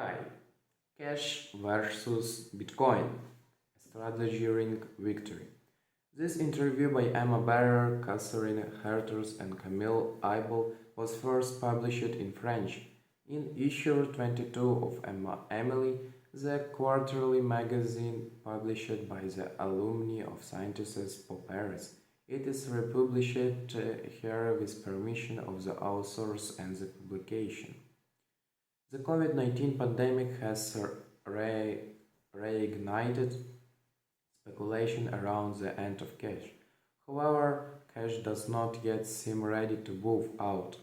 Hi, cash versus Bitcoin, Staggering victory. This interview by Emma Barrer, Catherine Hartog and Camille Ibos was first published in French in issue 22 of Emile, the quarterly magazine published by the Alumni of Sciences of Paris. It is republished here with permission of the authors and the publication. The COVID-19 pandemic has reignited speculation around the end of cash. However, cash does not yet seem ready to move out.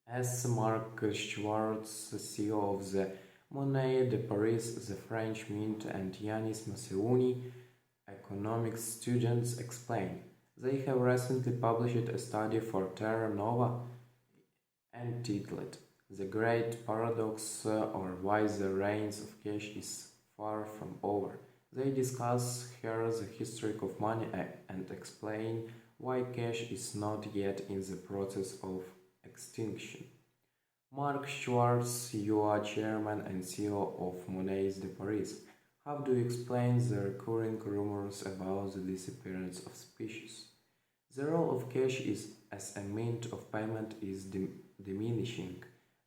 As Marc Schwartz, CEO of the Monnaie de Paris, the French Mint, and Yanis Masseouni, economics students, explain, they have recently published a study for Terra Nova entitled The Great Paradox or Why the Reign of Cash is Far from Over. They discuss here the history of money and explain why cash is not yet in the process of extinction. Marc Schwartz, you are chairman and CEO of Monnaie de Paris. How do you explain the recurring rumors about the disappearance of species? The role of cash as a means of payment is diminishing.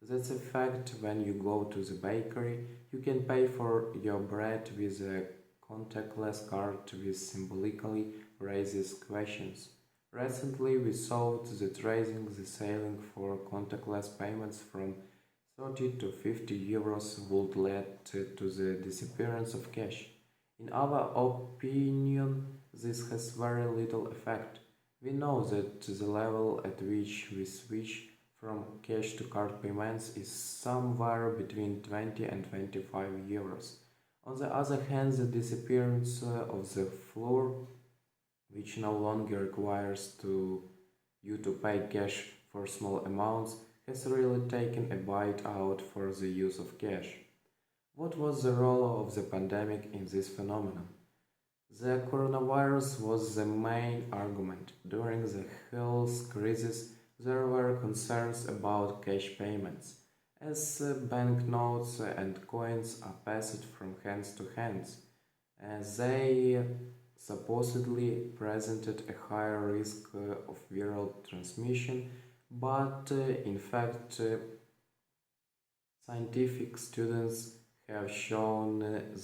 That's a fact. When you go to the bakery, you can pay for your bread with a contactless card which symbolically raises questions. Recently, we saw that raising the ceiling for contactless payments from 30 to 50 euros would lead to the disappearance of cash. In our opinion, this has very little effect. We know that the level at which we switch from cash to card payments is somewhere between 20 and 25 euros. On the other hand, the disappearance of the floor, which no longer requires you to pay cash for small amounts, has really taken a bite out for the use of cash. What was the role of the pandemic in this phenomenon? The coronavirus was the main argument. During the health crisis, there were concerns about cash payments, as banknotes and coins are passed from hands to hands, as they supposedly presented a higher risk of viral transmission, but in fact, scientific students have shown that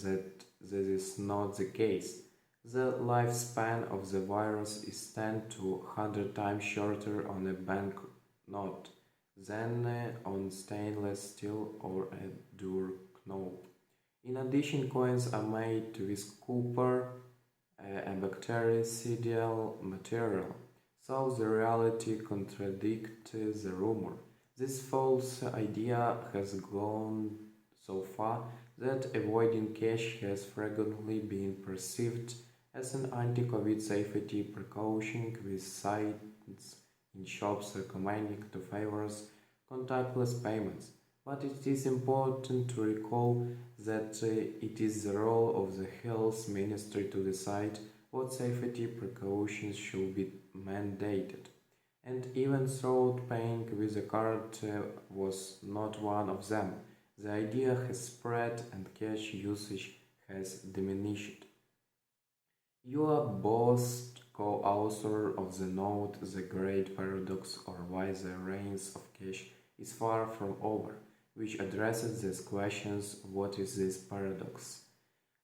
this is not the case. The lifespan of the virus is 10 to 100 times shorter on a banknote than on stainless steel or a doorknob. In addition, coins are made with copper, a bactericidal material, so the reality contradicts the rumor. This false idea has gone so far that avoiding cash has frequently been perceived as an anti-COVID safety precaution, with signs in shops recommending to favor contactless payments. But it is important to recall that it is the role of the health ministry to decide what safety precautions should be mandated. And even though paying with a card was not one of them, the idea has spread and cash usage has diminished. You are both co-author of the note The Great Paradox or Why the Reign of Cash is Far from Over, which addresses these questions. What is this paradox?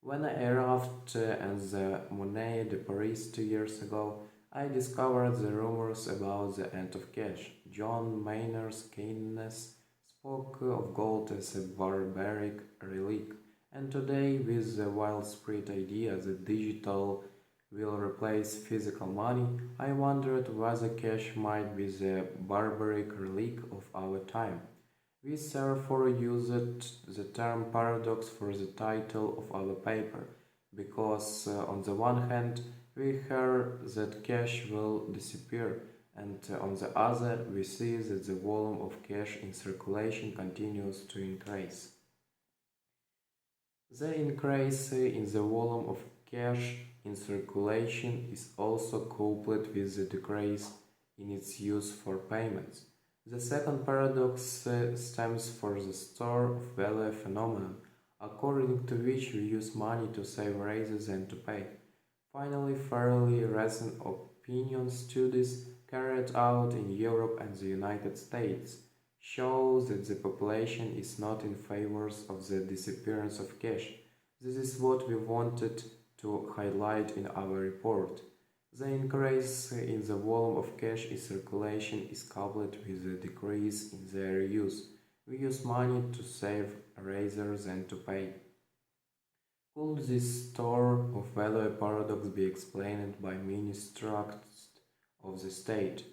When I arrived at the Monnaie de Paris 2 years ago, I discovered the rumors about the end of cash. John Maynard Keynes spoke of gold as a barbaric relic, and today, with the widespread idea that digital will replace physical money, I wondered whether cash might be the barbaric relic of our time. We therefore used the term paradox for the title of our paper, because on the one hand, we hear that cash will disappear, and on the other, we see that the volume of cash in circulation continues to increase. The increase in the volume of cash in circulation is also coupled with the decrease in its use for payments. The second paradox stems from the store of value phenomenon, according to which we use money to save raises and to pay. Finally, fairly recent opinion studies carried out in Europe and the United States show that the population is not in favor of the disappearance of cash. This is what we wanted to highlight in our report. The increase in the volume of cash in circulation is coupled with a decrease in their use. We use money to save rather than to pay. Could this store of value paradox be explained by many structures of the state?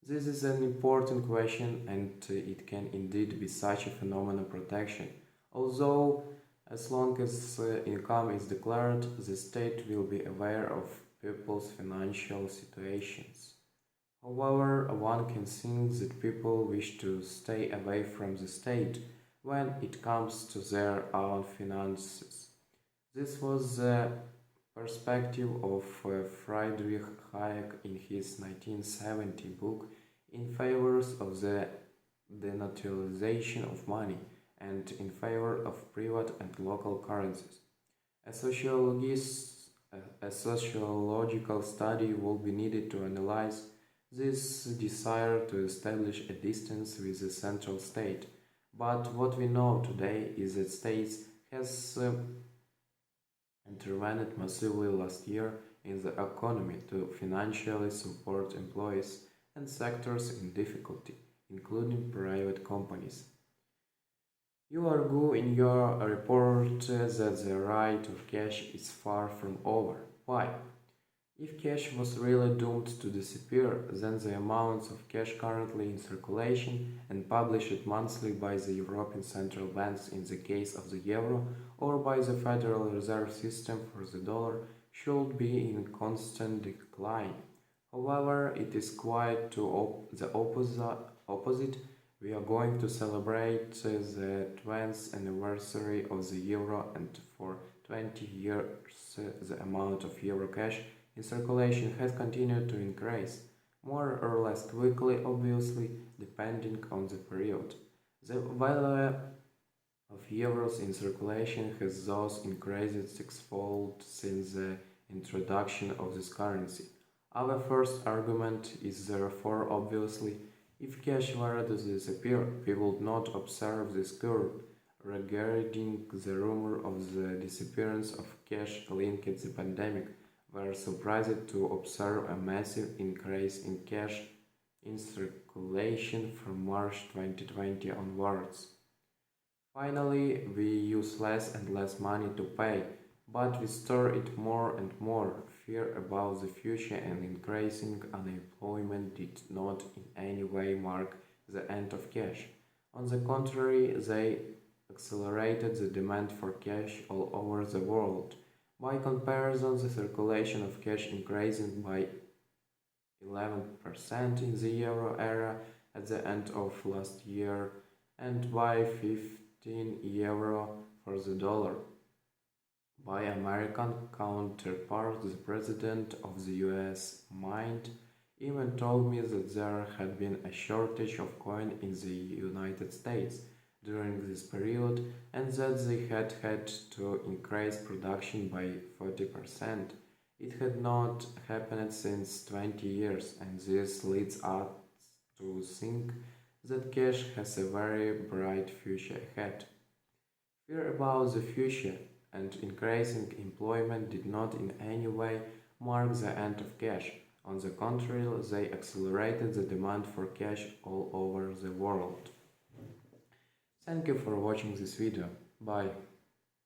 This is an important question and it can indeed be such a phenomenon protection. Although, as long as income is declared, the state will be aware of people's financial situations. However, one can think that people wish to stay away from the state when it comes to their own finances. This was the perspective of Friedrich Hayek in his 1970 book In Favor of the Denaturalization of Money and in favor of private and local currencies. A sociological study will be needed to analyze this desire to establish a distance with the central state. But what we know today is that states has intervened massively last year in the economy to financially support employees and sectors in difficulty, including private companies. You argue in your report that the right of cash is far from over. Why? If cash was really doomed to disappear, then the amounts of cash currently in circulation and published monthly by the European Central Banks in the case of the euro or by the Federal Reserve System for the dollar should be in constant decline. However, it is quite the opposite. We are going to celebrate the 20th anniversary of the euro, and for 20 years the amount of euro cash in circulation has continued to increase, more or less quickly, obviously, depending on the period. The value of euros in circulation has thus increased sixfold since the introduction of this currency. Our first argument is therefore obviously if cash were to disappear, we would not observe this curve. Regarding the rumor of the disappearance of cash linked to the pandemic, we are surprised to observe a massive increase in cash in circulation from March 2020 onwards. Finally, we use less and less money to pay, but we store it more and more. Fear about the future and increasing unemployment did not in any way mark the end of cash. On the contrary, they accelerated the demand for cash all over the world. By comparison, the circulation of cash increasing by 11% in the euro area at the end of last year and by 15 euro for the dollar. By American counterpart, the president of the US Mint even told me that there had been a shortage of coin in the United States during this period and that they had to increase production by 40%. It had not happened since 20 years, and this leads us to think that cash has a very bright future ahead. Fear about the future and increasing employment did not in any way mark the end of cash. On the contrary, they accelerated the demand for cash all over the world. Thank you for watching this video. Bye.